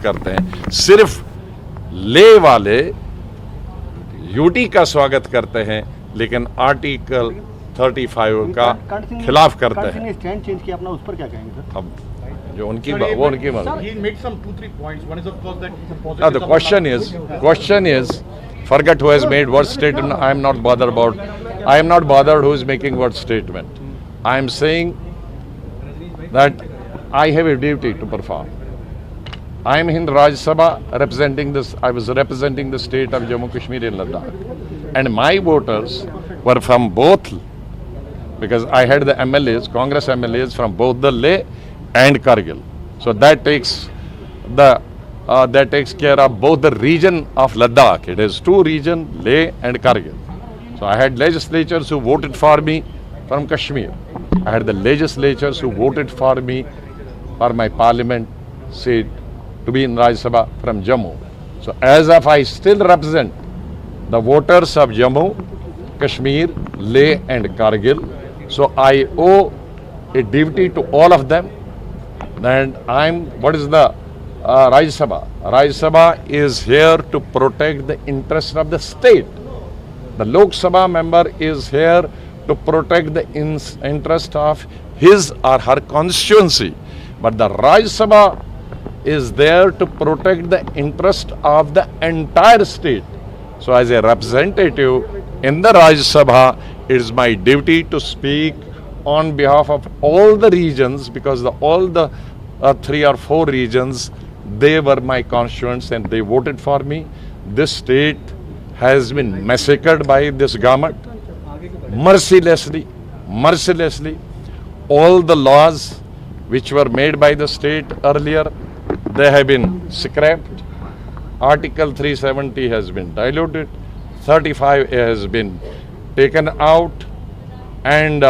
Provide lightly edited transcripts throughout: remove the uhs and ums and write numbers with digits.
स्वागत करते हैं, सिर्फ ले वाले यूटी का स्वागत करते हैं, लेकिन आर्टिकल 35 का खिलाफ करते हैं। स्टैंड चेंज किया अपना, उस पर क्या कहेंगे सर? अब जो उनकी वो उनकी the question is forget who has made what statement. I am not bothered who is making what statement. I am saying that I have a duty to perform. I am in Rajya Sabha representing this. I was representing the state of Jammu Kashmir and Ladakh, and my voters were from both, because I had the MLAs, Congress MLAs from both the Leh and Kargil. So that takes care of both the region of Ladakh. It is two regions, Leh and Kargil. So I had legislators who voted for me from Kashmir. I had the legislators who voted for me for my parliament seat to be in Rajya Sabha from Jammu. So as if I still represent the voters of Jammu, Kashmir, Leh and Kargil. So I owe a duty to all of them. And what is the Rajya Sabha? Rajya Sabha is here to protect the interest of the state. The Lok Sabha member is here to protect the interest of his or her constituency. But the Rajya Sabha is there to protect the interest of the entire state. So as a representative in the Rajya Sabha, it is my duty to speak on behalf of all the regions, because all the 3 or 4 regions, they were my constituents and they voted for me. This state has been massacred by this government mercilessly. All the laws which were made by the state earlier, they have been scrapped. Article 370 has been diluted. 35 has been taken out, and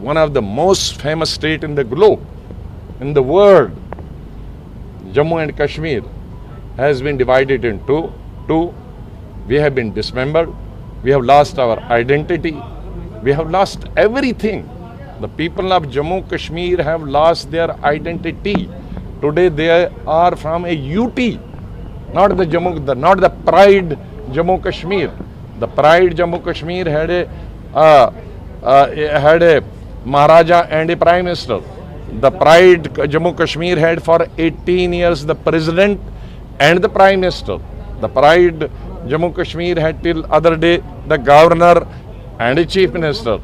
one of the most famous state in the globe, in the world, Jammu and Kashmir, has been divided into two. We have been dismembered. We have lost our identity. We have lost everything. The people of Jammu Kashmir have lost their identity. Today they are from a UT, not the pride Jammu Kashmir. The pride Jammu Kashmir had a Maharaja and a Prime Minister. The pride Jammu Kashmir had for 18 years the President and the Prime Minister. The pride Jammu Kashmir had till other day the Governor and a Chief Minister.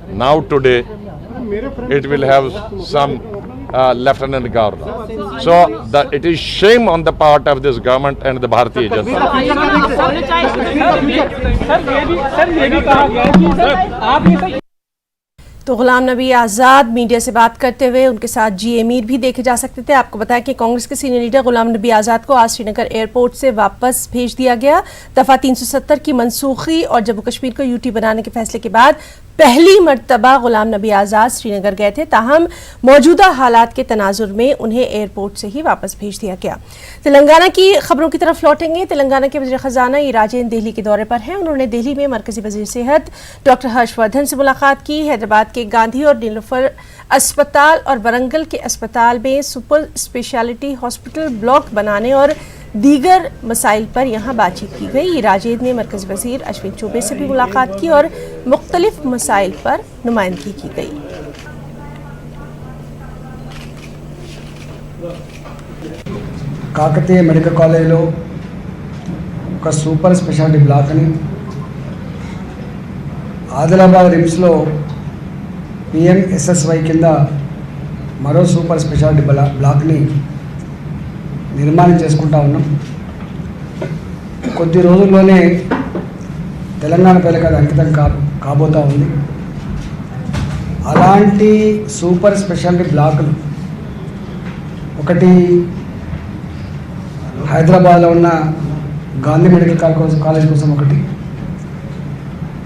Now today it will have some Lieutenant Governor. So it is shame on the part of this government and the Bharatiya Janata Party. तो Ghulam Nabi Azad media से बात करते हुए उनके साथ जी अमीर भी देखे जा सकते थे। आपको बताया कि कांग्रेस के सीनियर लीडर गुलाम नबी आज़ाद को आज श्रीनगर एयरपोर्ट से वापस भेज दिया गया। दफ़ा 370 की मनसूखी और जम्मू कश्मीर को यूटी बनाने के फैसले के बाद पहली मर्तबा गुलाम नबी आज़ाद श्रीनगर गए थे, ताहम मौजूदा हालात के तनाजुर में उन्हें एयरपोर्ट से ही वापस भेज दिया गया। तेलंगाना की खबरों की तरफ लौटेंगे। तेलंगाना के वज़ीर ख़जाना राजेंद्र दिल्ली के दौरे पर हैं। उन्होंने दिल्ली में मरकज़ी वज़ीर सेहत डॉक्टर हर्षवर्धन से मुलाकात की। हैदराबाद के गांधी और नीलोफर अस्पताल और वरंगल के अस्पताल में सुपर स्पेशलिटी हॉस्पिटल ब्लॉक बनाने और दीगर मसाइल पर यहाँ बातचीत की गई। राजेंद्र ने मरकज़ी वज़ीर अश्विन चौबे से भी मुलाकात की और मुख्तलिफ मसाइल पर नुमाइंदगी की गई। కాకతీయ మెడికల్ కాలేజీలో ఒక సూపర్ స్పెషాలిటీ బ్లాక్ అని, ఆదిలాబాద్ రిమ్స్లో PMSSY కింద మరో సూపర్ స్పెషాలిటీ బ్లాక్ని నిర్మాణం చేసుకుంటా ఉన్నాం. కొద్ది రోజుల్లోనే తెలంగాణ ప్రజలకు అది అంకితం కాబోతూ ఉంది. అలాంటి సూపర్ స్పెషాలిటీ బ్లాకులు ఒకటి హైదరాబాద్లో ఉన్న గాంధీ మెడికల్ కాలేజ్ కోసం ఒకటి,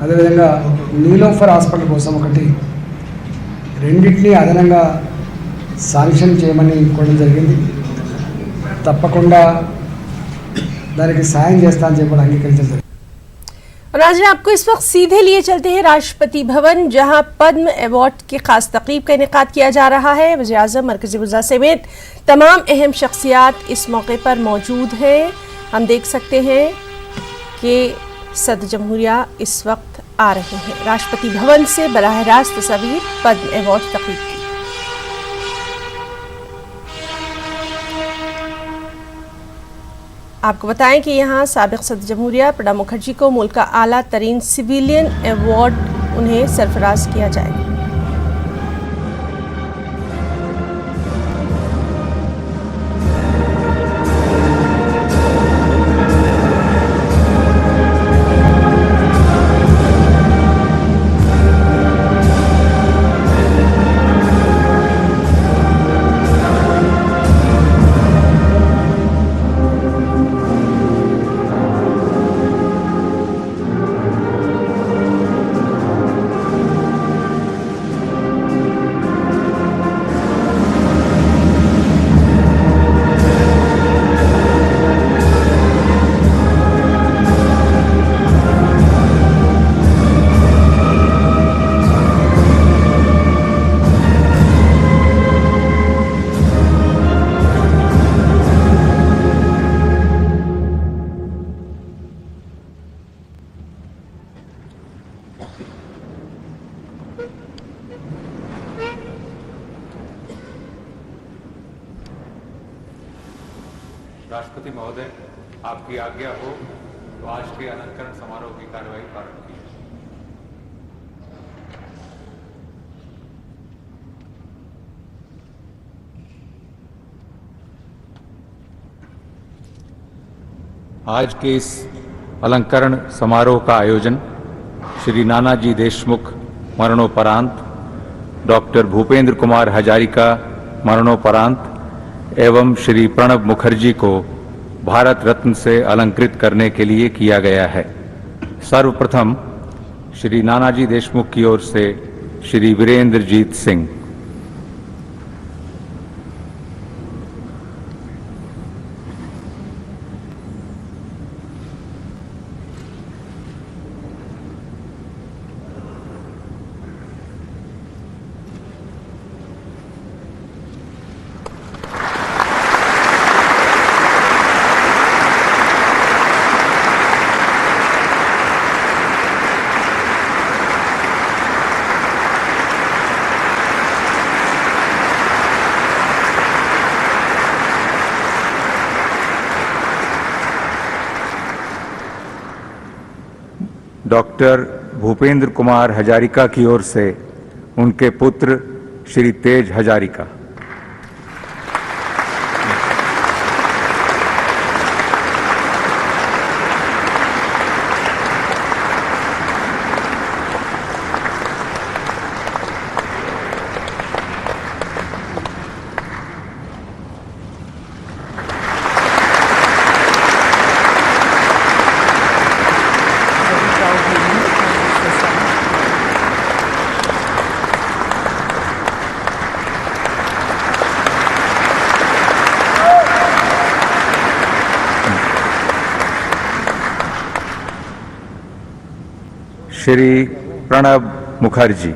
అదేవిధంగా నీలోఫర్ హాస్పిటల్ కోసం ఒకటి, రెండింటినీ అదనంగా శాంక్షన్ చేయమని కోరడం జరిగింది. తప్పకుండా దానికి సాయం చేస్తా అని చెప్పి అంగీకరించారు. اور ناظرین آپ کو اس وقت سیدھے لیے چلتے ہیں راشٹرپتی بھون، جہاں پدم ایوارڈ کی خاص تقریب کا انعقاد کیا جا رہا ہے۔ وزیر اعظم، مرکزی وزراء سمیت تمام اہم شخصیات اس موقع پر موجود ہیں۔ ہم دیکھ سکتے ہیں کہ صدر جمہوریہ اس وقت آ رہے ہیں۔ راشٹرپتی بھون سے براہ راست تصاویر پدم ایوارڈ تقریب کی۔ آپ کو بتائیں کہ یہاں سابق صدر جمہوریہ پرنب مکھرجی کو ملک کا اعلیٰ ترین سویلین ایوارڈ انہیں سرفراز کیا جائے گا۔ राष्ट्रपति महोदय, आपकी आज्ञा हो तो आज के अलंकरण समारोह की कार्यवाही प्रारंभ की। आज के इस अलंकरण समारोह का आयोजन श्री नानाजी देशमुख मरणोपरांत, डॉक्टर भूपेंद्र कुमार हजारिका मरणोपरांत एवं श्री प्रणब मुखर्जी को भारत रत्न से अलंकृत करने के लिए किया गया है। सर्वप्रथम श्री नानाजी देशमुख की ओर से श्री वीरेंद्रजीत सिंह। डॉक्टर भूपेंद्र कुमार हजारिका की ओर से उनके पुत्र श्री तेज हजारिका। श्री प्रणब मुखर्जी।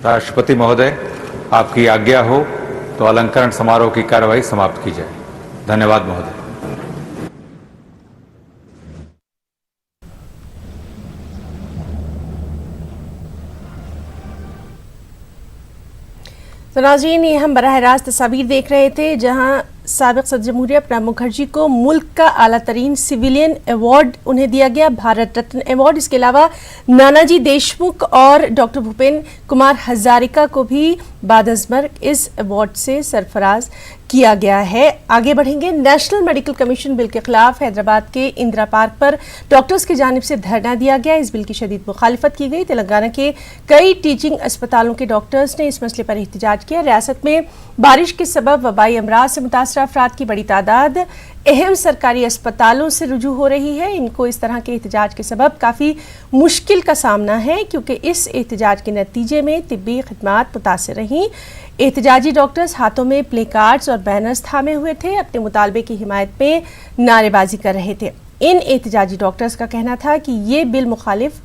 राष्ट्रपति महोदय, आपकी आज्ञा हो तो अलंकरण समारोह की कार्यवाही समाप्त की जाए। धन्यवाद महोदय। تو ناظرین، یہ ہم براہ راست تصاویر دیکھ رہے تھے جہاں سابق صدر جمہوریہ پرنب مکھرجی کو ملک کا اعلیٰ ترین سویلین ایوارڈ انہیں دیا گیا، بھارت رتن ایوارڈ۔ اس کے علاوہ نانا جی دیشمکھ اور ڈاکٹر بھوپیندر کمار ہزاریکا کو بھی بعد از مرگ اس ایوارڈ سے سرفراز کیا گیا ہے۔ آگے بڑھیں گے۔ نیشنل میڈیکل کمیشن بل کے خلاف حیدرآباد کے اندرا پارک پر ڈاکٹرز کی جانب سے دھرنا دیا گیا۔ اس بل کی شدید مخالفت کی گئی۔ تلنگانہ کے کئی ٹیچنگ اسپتالوں کے ڈاکٹرز نے اس مسئلے پر احتجاج کیا۔ ریاست میں بارش کے سبب وبائی امراض سے متاثرہ افراد کی بڑی تعداد اہم سرکاری اسپتالوں سے رجوع ہو رہی ہے۔ ان کو اس طرح کے احتجاج کے سبب کافی مشکل کا سامنا ہے کیونکہ اس احتجاج کے نتیجے میں طبی خدمات متاثر رہیں۔ احتجاجی ڈاکٹرز ہاتھوں میں پلے کارڈز اور بینرز تھامے ہوئے تھے، اپنے مطالبے کی حمایت میں نعرے بازی کر رہے تھے۔ ان احتجاجی ڈاکٹرز کا کہنا تھا کہ یہ بل مخالف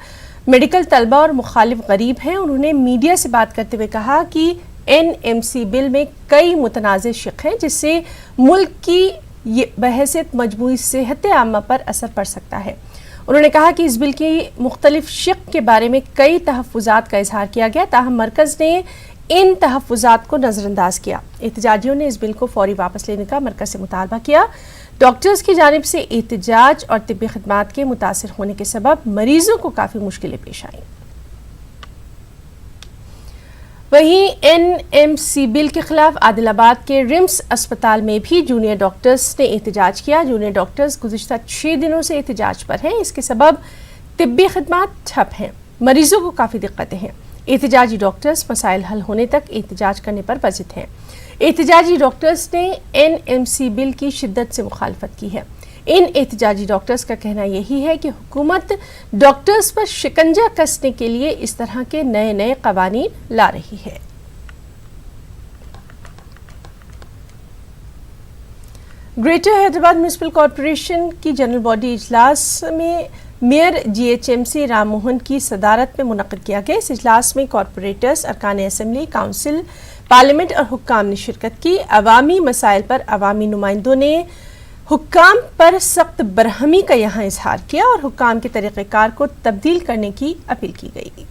میڈیکل طلبہ اور مخالف غریب ہیں۔ انہوں نے میڈیا سے بات کرتے ہوئے کہا کہ NMC بل میں کئی متنازع شق ہیں جس سے ملک کی بحیثیت مجموعی صحت عامہ پر اثر پڑ سکتا ہے۔ انہوں نے کہا کہ اس بل کی مختلف شق کے بارے میں کئی تحفظات کا اظہار کیا گیا، تاہم مرکز نے ان تحفظات کو نظر انداز کیا۔ احتجاجیوں نے اس بل کو فوری واپس لینے کا مرکز سے مطالبہ کیا۔ ڈاکٹرز کی جانب سے احتجاج اور طبی خدمات کے متاثر ہونے کے سبب مریضوں کو کافی مشکلیں پیش آئیں۔ وہیں NMC بل کے خلاف عادل آباد کے رمس اسپتال میں بھی جونیئر ڈاکٹرز نے احتجاج کیا۔ جونیئر ڈاکٹرز گزشتہ 6 دنوں سے احتجاج پر ہیں۔ اس کے سبب طبی خدمات ٹھپ ہیں، مریضوں کو کافی دقتیں ہیں۔ احتجاجی ڈاکٹرز مسائل حل ہونے تک احتجاج کرنے پر بضد ہیں۔ احتجاجی ڈاکٹرز نے NMC بل کی شدت سے مخالفت کی ہے۔ ان احتجاجی ڈاکٹرز کا کہنا یہی ہے کہ حکومت ڈاکٹرز پر شکنجہ کسنے کے لیے اس طرح کے نئے نئے قوانین لا رہی ہے۔ گریٹر حیدرآباد میونسپل کارپوریشن کی جنرل باڈی اجلاس میں میئر GHMC رام موہن کی صدارت میں منعقد کیا گیا۔ اس اجلاس میں کارپوریٹرز، ارکان اسمبلی، کونسل، پارلیمنٹ اور حکام نے شرکت کی۔ عوامی مسائل پر عوامی نمائندوں نے حکام پر سخت برہمی کا یہاں اظہار کیا اور حکام کے طریقہ کار کو تبدیل کرنے کی اپیل کی گئی۔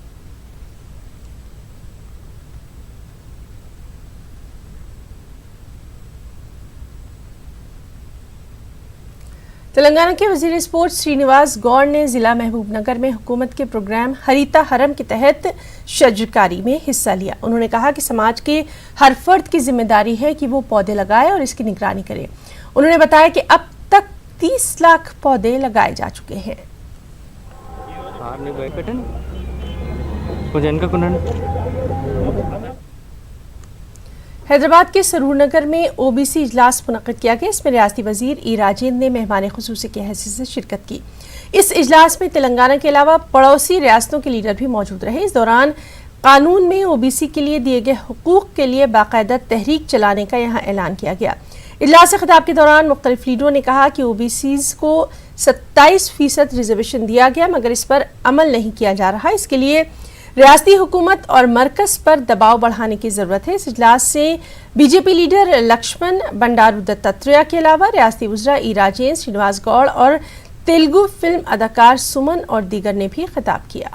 تلنگانہ کے وزیر اسپورٹس سرینواس گوڑ نے ضلع محبوب نگر میں حکومت کے پروگرام ہریتا ہرم کے تحت شجرکاری میں حصہ لیا۔ انہوں نے کہا کہ سماج کے ہر فرد کی ذمہ داری ہے کہ وہ پودے لگائے اور اس کی نگرانی کرے۔ انہوں نے بتایا کہ اب تک 30 لاکھ پودے لگائے جا چکے ہیں۔ حیدرآباد کے سرور نگر میں OBC اجلاس منعقد کیا گیا۔ اس میں ریاستی وزیر ای راجندر نے مہمان خصوصی کی حیثیت سے شرکت کی۔ اس اجلاس میں تلنگانہ کے علاوہ پڑوسی ریاستوں کے لیڈر بھی موجود رہے۔ اس دوران قانون میں OBC کے لیے دیے گئے حقوق کے لیے باقاعدہ تحریک چلانے کا یہاں اعلان کیا گیا۔ اجلاس سے خطاب کے دوران مختلف لیڈروں نے کہا کہ OBCs کو 27% ریزرویشن دیا گیا مگر اس پر عمل نہیں کیا جا رہا۔ اس کے لیے ریاستی حکومت اور مرکز پر دباؤ بڑھانے کی ضرورت ہے۔ اس اجلاس سے BJP لیڈر لکشمن بنڈارو دتاتریہ کے علاوہ ریاستی وزراء ای راجندر، سرینواس گوڑ اور تیلگو فلم اداکار سمن اور دیگر نے بھی خطاب کیا۔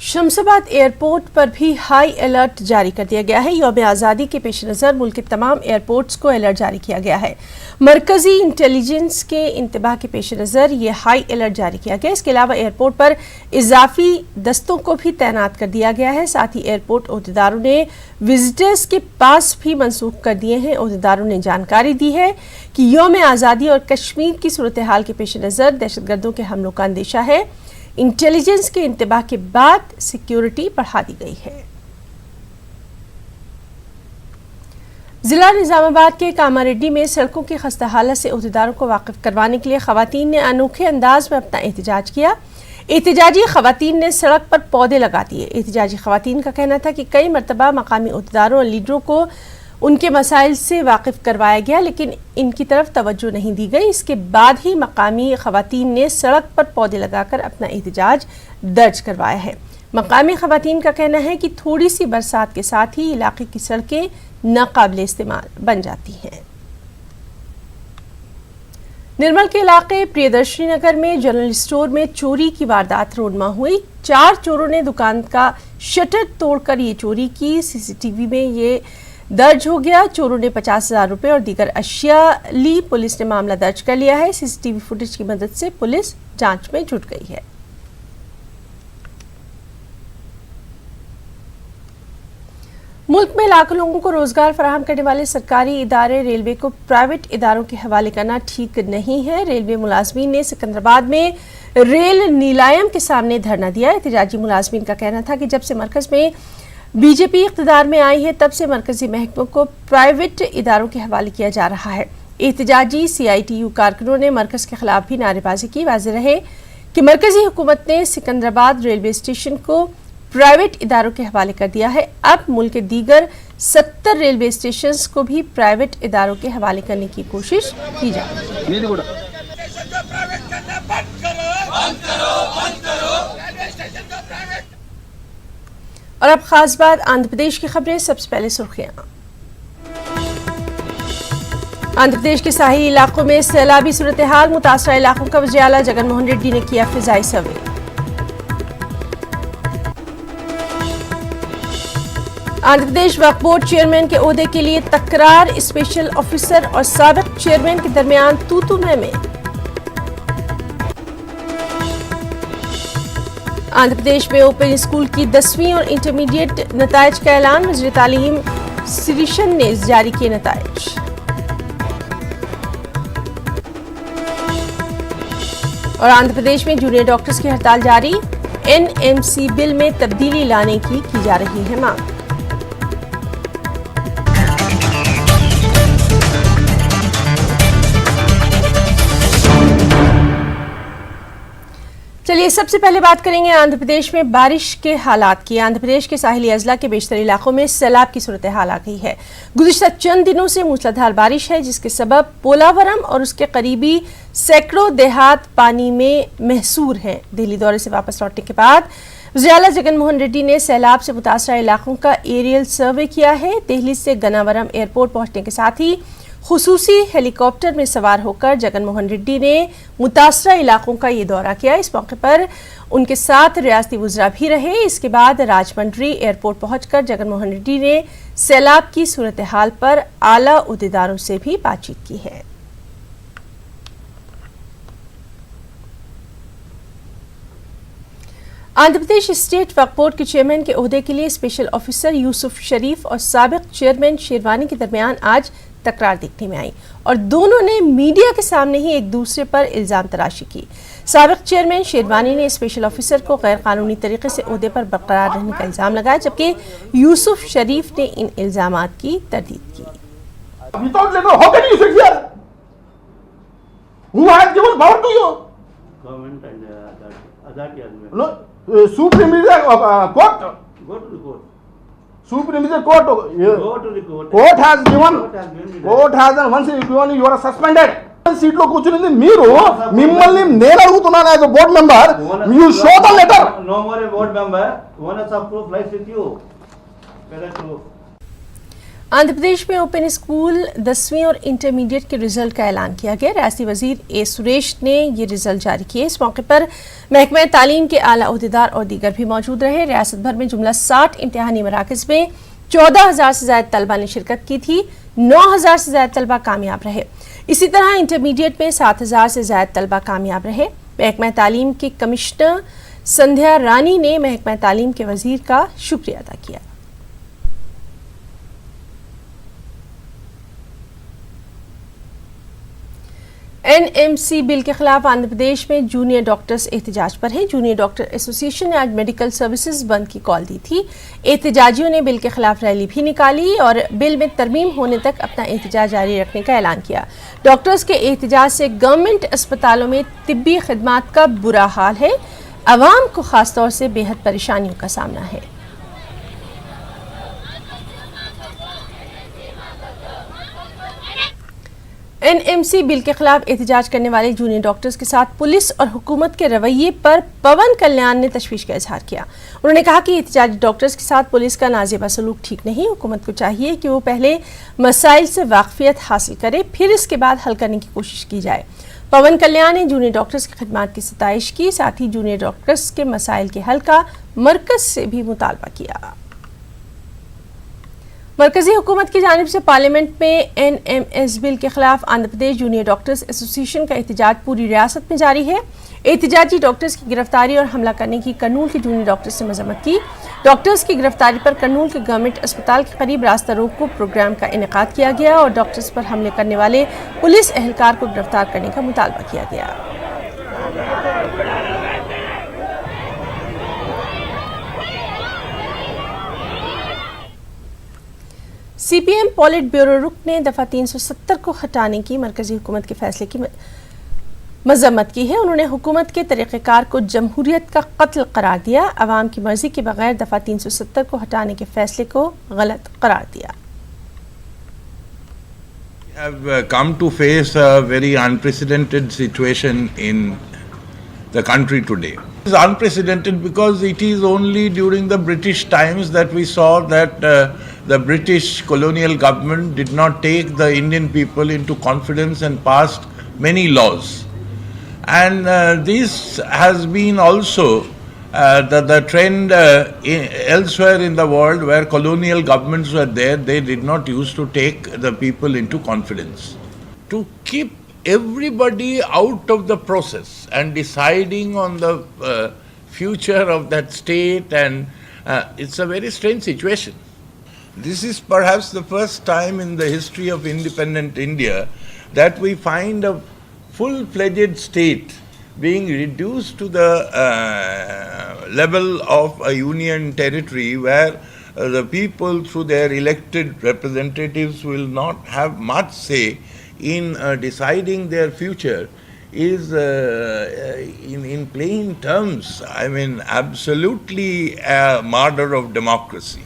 شمس آباد ایئرپورٹ پر بھی ہائی الرٹ جاری کر دیا گیا ہے۔ یوم آزادی کے پیش نظر ملک کے تمام ایئرپورٹس کو الرٹ جاری کیا گیا ہے۔ مرکزی انٹیلیجنس کے انتباہ کے پیش نظر یہ ہائی الرٹ جاری کیا گیا۔ اس کے علاوہ ایئرپورٹ پر اضافی دستوں کو بھی تعینات کر دیا گیا ہے۔ ساتھ ہی ایئرپورٹ عہدیداروں نے وزٹرز کے پاس بھی منسوخ کر دیے ہیں۔ عہدیداروں نے جانکاری دی ہے کہ یوم آزادی اور کشمیر کی صورتحال کے پیش نظر دہشت گردوں کے حملوں کا اندیشہ ہے۔ انٹیلیجنس کے انتباہ کے بعد سیکیورٹی بڑھا دی گئی ہے۔ ضلع نظام آباد کے کاماریڈی میں سڑکوں کی خستہ حالت سے عہدیداروں کو واقف کروانے کے لیے خواتین نے انوکھے انداز میں اپنا احتجاج کیا۔ احتجاجی خواتین نے سڑک پر پودے لگا دیے۔ احتجاجی خواتین کا کہنا تھا کہ کئی مرتبہ مقامی عہدیداروں اور لیڈروں کو ان کے مسائل سے واقف کروایا گیا لیکن ان کی طرف توجہ نہیں دی گئی۔ اس کے بعد ہی مقامی خواتین نے سڑک پر پودے لگا کر اپنا احتجاج درج کروایا ہے۔ مقامی خواتین کا کہنا ہے کہ تھوڑی سی برسات کے ساتھ ہی علاقے کی سڑکیں ناقابل استعمال بن جاتی ہیں۔ निर्मल के इलाके प्रियदर्शनी नगर में जनरल स्टोर में चोरी की वारदात रोडमा हुई। 4 चोरों ने दुकान का शटर तोड़कर ये चोरी की। सीसीटीवी में ये दर्ज हो गया। चोरों ने 50,000 रुपए और दीगर अशिया ली। पुलिस ने मामला दर्ज कर लिया है। सीसीटीवी फुटेज की मदद से पुलिस जांच में जुट गई है। मुल्क में लाखों लोगों को रोजगार फराहम करने वाले सरकारी इदारे रेलवे को प्राइवेट इदारों के हवाले करना ठीक नहीं है। रेलवे मुलाजमीन ने सिकंदराबाद में रेल नीलायम के सामने धरना दिया। एहतजाजी मुलाजमीन का कहना था कि जब से मरकज में बीजेपी इख्तिदार में आई है तब से मरकजी महकमों को प्राइवेट इदारों के हवाले किया जा रहा है। एहतजाजी CITU कारकुनों ने मरकज के खिलाफ भी नारेबाजी की। वाज़ेह रहे कि मरकजी हुकूमत ने सिकंदराबाद रेलवे स्टेशन को प्राइवेट इदारों के हवाले कर दिया है। अब मुल्क के दीगर 70 रेलवे स्टेशंस को भी प्राइवेट इदारों के हवाले करने की कोशिश की जा रही है। और अब खास बात आंध्र प्रदेश की खबरें। सबसे पहले सुर्खियां। आंध्र प्रदेश के साहिली इलाकों में सैलाबी सूरत हाल। मुतासरा इलाकों का वज़ीर आला जगन मोहन रेड्डी ने किया फिजाई सर्वे। आंध्र प्रदेश वक्फ बोर्ड चेयरमैन के ओहदे के लिए तकरार। स्पेशल ऑफिसर और साबिक चेयरमैन के दरमियान तू में। आंध्र प्रदेश में ओपन स्कूल की 10वीं और इंटरमीडिएट नताइज का ऐलान। वज़ीर तालीम सिरिशन ने जारी किए नताइज। और आंध्र प्रदेश में जूनियर डॉक्टर्स की हड़ताल जारी। NMC बिल में तब्दीली लाने की जा रही है मांग। चलिए सबसे पहले बात करेंगे आंध्र प्रदेश में बारिश के हालात की। आंध्र प्रदेश के साहिली अजला के बेशतर इलाकों में सैलाब की सूरत हाल आ गई है। गुज़िश्ता चंद दिनों से मूसलाधार बारिश है जिसके सबब पोलावरम और उसके करीबी सैकड़ों देहात पानी में महसूर हैं। दिल्ली दौरे से वापस लौटने के बाद वज़ीर आला जगन मोहन रेड्डी ने सैलाब से मुतासरा इलाकों का एरियल सर्वे किया है। दिल्ली से गन्नावरम एयरपोर्ट पहुंचने के साथ ही खुसूसी हेलीकॉप्टर में सवार होकर जगन मोहन रेड्डी ने मुतासरा इलाकों का ये दौरा किया। इस मौके पर उनके साथ रियासती वज़रा भी रहे। इसके बाद राजमंड्री एयरपोर्ट पहुंचकर जगन मोहन रेड्डी ने सैलाब की सूरत हाल पर आला उहदेदारों से भी बातचीत की है। आंध्र प्रदेश स्टेट वक्फ बोर्ड के चेयरमैन के ओहदे के लिए स्पेशल ऑफिसर यूसुफ शरीफ और साबिक चेयरमैन शेरवानी के दरमियान आज तकरार देखने में आई और दोनों ने मीडिया के सामने ही एक दूसरे पर इल्जाम तराशी की। साबिक चेयरमैन शेरवानी ने स्पेशल ऑफिसर को गैर कानूनी तरीके से ओहदे पर बरकरार रहने का इल्जाम लगाया जबकि यूसुफ शरीफ ने इन इल्जामात की तरदीद की। Supreme Court. Go to the court. Court has given. Court has given. Once you are suspended. Seat లో కూర్చుని మీరు మిమ్మల్ని నేను అడుగుతున్నాను as board member you show the letter no more a board member onus of proof lies with you Andhra Pradesh में open school 10वीं और intermediate के रिजल्ट का ऐलान किया गया। रियासती वजीर ए सुरेश ने ये रिजल्ट जारी किए। इस मौके पर महकमा तालीम के आला ओहदेदार और दीगर भी मौजूद रहे। रियासत भर में जुमला 60 इम्तिहानी मराकज़ में 14,000 से ज्यादा तलबा ने शिरकत की थी। 9,000 से ज्यादा तलबा कामयाब रहे। इसी तरह इंटरमीडिएट में 7,000 से ज्यादा तलबा कामयाब रहे। महकमा तालीम के कमिश्नर संध्या रानी ने महकमा तालीम के वजीर का शुक्रिया अदा किया। NMC बिल के खिलाफ आंध्र प्रदेश में जूनियर डॉक्टर्स एहतजाज पर हैं। जूनियर डॉक्टर एसोसिएशन ने आज मेडिकल सर्विसेज बंद की कॉल दी थी। एहतजाजियों ने बिल के खिलाफ रैली भी निकाली और बिल में तरमीम होने तक अपना एहतजाज जारी रखने का ऐलान किया। डॉक्टर्स के एहतजाज से गवर्नमेंट अस्पतालों में तिब्बी खिदमात का बुरा हाल है। अवाम को खासतौर से बेहद परेशानियों का सामना है। NMC बिल के खिलाफ एहतजाज करने वाले जूनियर डॉक्टर्स के साथ पुलिस और हुकूमत के रवैये पर पवन कल्याण ने तशवीश का इजहार किया। उन्होंने कहा कि एहतजाजी डॉक्टर्स के साथ पुलिस का नाजेबा सलूक ठीक नहीं। हुकूमत को चाहिए कि वो पहले मसाइल से वाकफियत हासिल करे फिर इसके बाद हल करने की कोशिश की जाए। पवन कल्याण ने जूनियर डॉक्टर्स की खिदमत की सताइश की, साथ ही जूनियर डॉक्टर्स के मसाइल के हल का मरकज से भी मुतालबा किया। मरकजी हुकूमत की जानिब से पार्लियामेंट में NMS बिल के खिलाफ Andhra Pradesh junior doctors association का एहतजाज पूरी रियासत में जारी है। एहतजाजी डॉक्टर्स की गिरफ्तारी और हमला करने की कर्नूल के जूनियर डॉक्टर्स ने मजम्मत की। डॉक्टर्स की गिरफ्तारी पर कर्नूल के गवर्नमेंट अस्पताल के करीब रास्ता रोको प्रोग्राम का इनेकाद किया गया और डॉक्टर्स पर हमले करने वाले पुलिस एहलकार को गिरफ्तार करने का मुतालबा किया गया। CPM पॉलिट ब्यूरो रुकन ने दफा 370 को हटाने की मरकजी हुकूमत के फैसले की मजम्मत की है। उन्होंने हुकूमत के तरीक़ेकार को जमहूरियत का कत्ल करार दिया। अवाम की मर्जी के बगैर दफा 370 को हटाने के फैसले को गलत करार दिया। We have come to face a very unprecedented situation in the country today. It is unprecedented because it is only during the British times that we saw that the British colonial government did not take the Indian people into confidence and passed many laws. And this has been also the trend elsewhere in the world where colonial governments were there. They did not used to take the people into confidence. To keep everybody out of the process and deciding on the future of that state, and it's a very strange situation. This is perhaps the first time in the history of independent India that we find a full-fledged state being reduced to the level of a union territory where the people through their elected representatives will not have much say in deciding their future is in plain terms, I mean, absolutely a murder of democracy.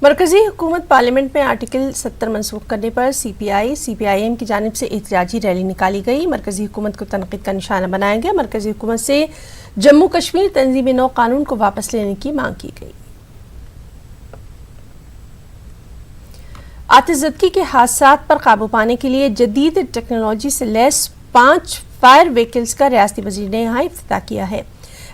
मरकजी हुकूमत parliament में article 70 मनसूख करने पर CPI, CPIM की जानिब से एहतजाजी rally निकाली गई। मरकजी हुकूमत को तनकीद का निशाना बनाया गया। मरकजी हुकूमत से जम्मू कश्मीर तंजीम नौ कानून को वापस लेने की मांग की गई। आतिशज़दगी के हादसात पर काबू पाने के लिए जदीद टेक्नोलॉजी से लैस 5 फायर व्हीकल्स का रियासती वजीर ने यहाँ इफ्तिताह किया है।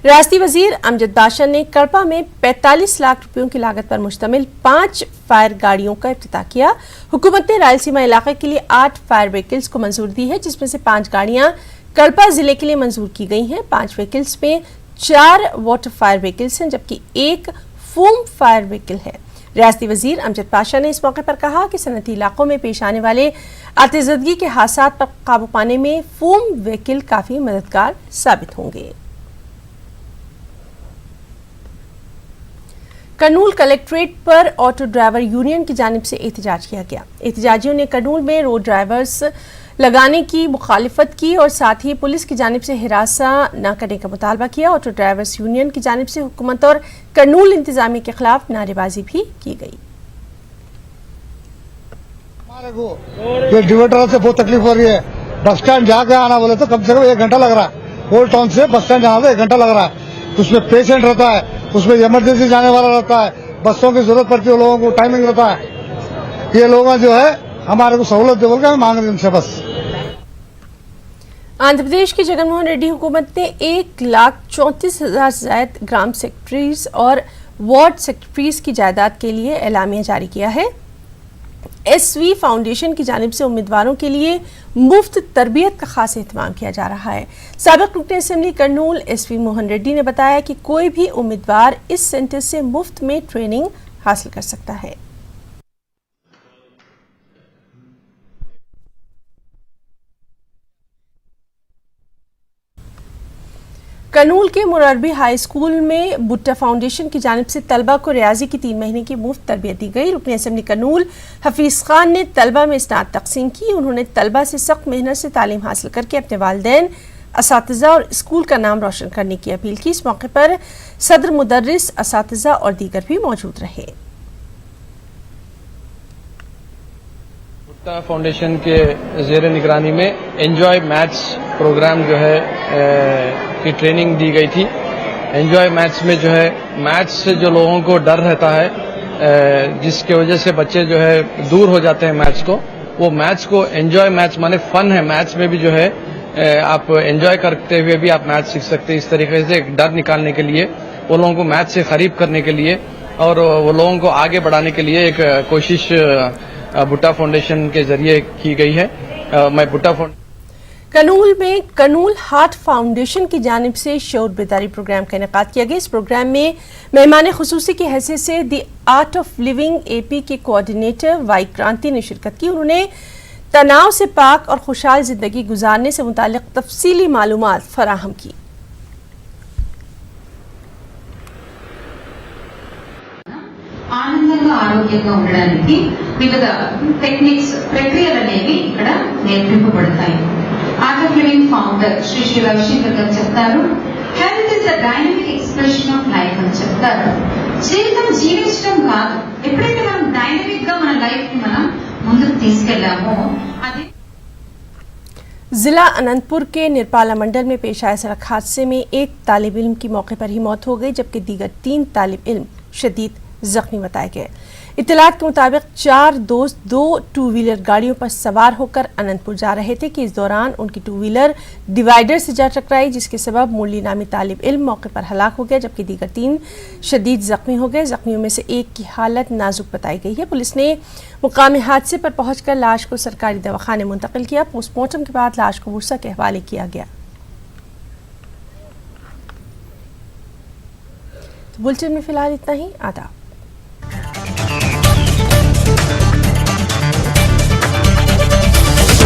रियासती वजीर अमजद बादशाह ने कड़पा में 45 लाख रुपयों की लागत पर मुश्तमिल 5 फायर गाड़ियों का इफ्तिताह किया। हुकूमत ने रायलसीमा इलाके के लिए 8 फायर व्हीकल्स को मंजूर दी है, जिसमें से 5 गाड़ियां कड़पा जिले के लिए मंजूर की गई हैं। 5 व्हीकल्स में 4 वाटर फायर व्हीकल्स हैं, जबकि 1 फूम फायर व्हीकल है। रियासती वजीर अमजद बादशाह ने इस मौके पर कहा कि सनती इलाकों में पेश आने वाले आतिशज़दगी के हादसात पर काबू पाने में फूम व्हीकल काफी मददगार साबित होंगे। कर्नूल कलेक्ट्रेट पर ऑटो ड्राइवर यूनियन की जानिब से एहतजाज किया गया। एहतजाजियों ने कर्नूल में रोड ड्राइवर्स लगाने की मुखालिफत की और साथ ही पुलिस की जानिब से हिरासा न करने का मुतालबा किया। ऑटो ड्राइवर्स यूनियन की जानिब से हुकूमत और कर्नूल इंतजामिया के खिलाफ नारेबाजी भी की गई। हमारे को ये डिवाइडर से बहुत तकलीफ हो रही है। बस स्टैंड जाके आना बोले तो कम से कम 1 घंटा लग रहा है। ओल्ड टाउन से बस स्टैंड जाना तो 1 घंटा लग रहा है। उसमें पेशेंट रहता है, उसमें इमरजेंसी जाने वाला रहता है, बसों की जरूरत पड़ती है, लोगों को टाइमिंग रहता है। ये लोग जो है हमारे को सहूलत दे बोल के मांग रहे हैं उनसे बस। आंध्र प्रदेश की जगनमोहन रेड्डी हुकूमत ने 1,34,000 से ज्यादा ग्राम सेक्रेटरीज और वार्ड सेक्रेटरीज की जायदाद के लिए एलामिया जारी किया है। SV फाउंडेशन की जानिब से उम्मीदवारों के लिए मुफ्त तरबियत का खास एहतमाम किया जा रहा है। साबिक रुकन असेंबली कर्नूल SV मोहन रेड्डी ने बताया कि कोई भी उम्मीदवार इस सेंटर से मुफ्त में ट्रेनिंग हासिल कर सकता है। कर्नूल के मुरारबी हाई स्कूल में भुट्टा फाउंडेशन की जानिब से तलबा को रियाजी की 3 महीने की मुफ्त तरबियत दी गई। रुकन असेंबली कर्नूल हफीज खान ने तलबा में इसनाद तकसीम की। उन्होंने तलबा से सख्त मेहनत से तालीम हासिल करके अपने वालिदैन, असातिज़ा और स्कूल का नाम रोशन करने की अपील की। इस मौके पर सदर, मुदर्रिस, असातिज़ा और दीगर भी मौजूद रहे। भुट्टा फाउंडेशन के ज़ेर निगरानी में एंजॉय मैथ्स प्रोग्राम जो है की ट्रेनिंग दी गई थी। एंजॉय मैथ्स में जो है मैथ्स से जो लोगों को डर रहता है, जिसके वजह से बच्चे जो है दूर हो जाते हैं मैथ्स को, वो मैच को एंजॉय मैच माने फन है, मैच में भी जो है आप एंजॉय करते हुए भी आप मैच सीख सकते हैं। इस तरीके से एक डर निकालने के लिए, वो लोगों को मैच से करीब करने के लिए और वो लोगों को आगे बढ़ाने के लिए एक कोशिश भुट्टा फाउंडेशन के जरिए की गई है। मैं भुट्टा कनूल में कनूल हार्ट फाउंडेशन की जानिब से शऊर बेदारी प्रोग्राम का इनेकाद किया गया। इस प्रोग्राम में मेहमान खुसूसी की हैसियत से दी आर्ट ऑफ लिविंग एपी के कोऑर्डिनेटर वाई क्रांति ने शिरकत की। उन्होंने तनाव से पाक और खुशहाल जिंदगी गुजारने से मुतालिक तफसीली मालूमात फराहम की। ఆనందంగా ఆరోగ్యంగా ఉండడానికి వివిధ టెక్నిక్స్ ప్రక్రియలు అనేవి ఇక్కడ నేర్పింపబడతాయి. Art of living founder Shri Shri Ravishankar గారు చెప్తారు, health is the dynamic expression of life అని చెప్తారు. జీవితం జీవించడం కాదు, ఎప్పుడైతే మనం డైనమిక్ గా మన లైఫ్ ని మనం ముందుకు తీసుకెళ్లామో అది। जिला अनंतपुर के निरपाला मंडल में पेश आए सड़क हादसे में एक तालिब इल्म की मौके पर ही मौत हो गई, जबकि दीगर 3 तालिब इल्म शदीद जख्मी बताए गए। इत्तलात के मुताबिक 4 दोस्त 2 टू व्हीलर गाड़ियों पर सवार होकर अनंतपुर जा रहे थे कि इस दौरान उनकी टू व्हीलर डिवाइडर से जा टकराई, जिसके सबब मुरली नामी तालिब इल्म मौके पर हलाक हो गया, जबकि दीगर 3 शदीद जख्मी हो गए। जख्मियों में से एक की हालत नाजुक बताई गई है। पुलिस ने मुकामी हादसे पर पहुंचकर लाश को सरकारी दवाखाने मुंतकिल किया। पोस्टमार्टम के बाद लाश को वर्सा के हवाले किया गया। तो बुलेटिन में फिलहाल इतना ही। आदाब।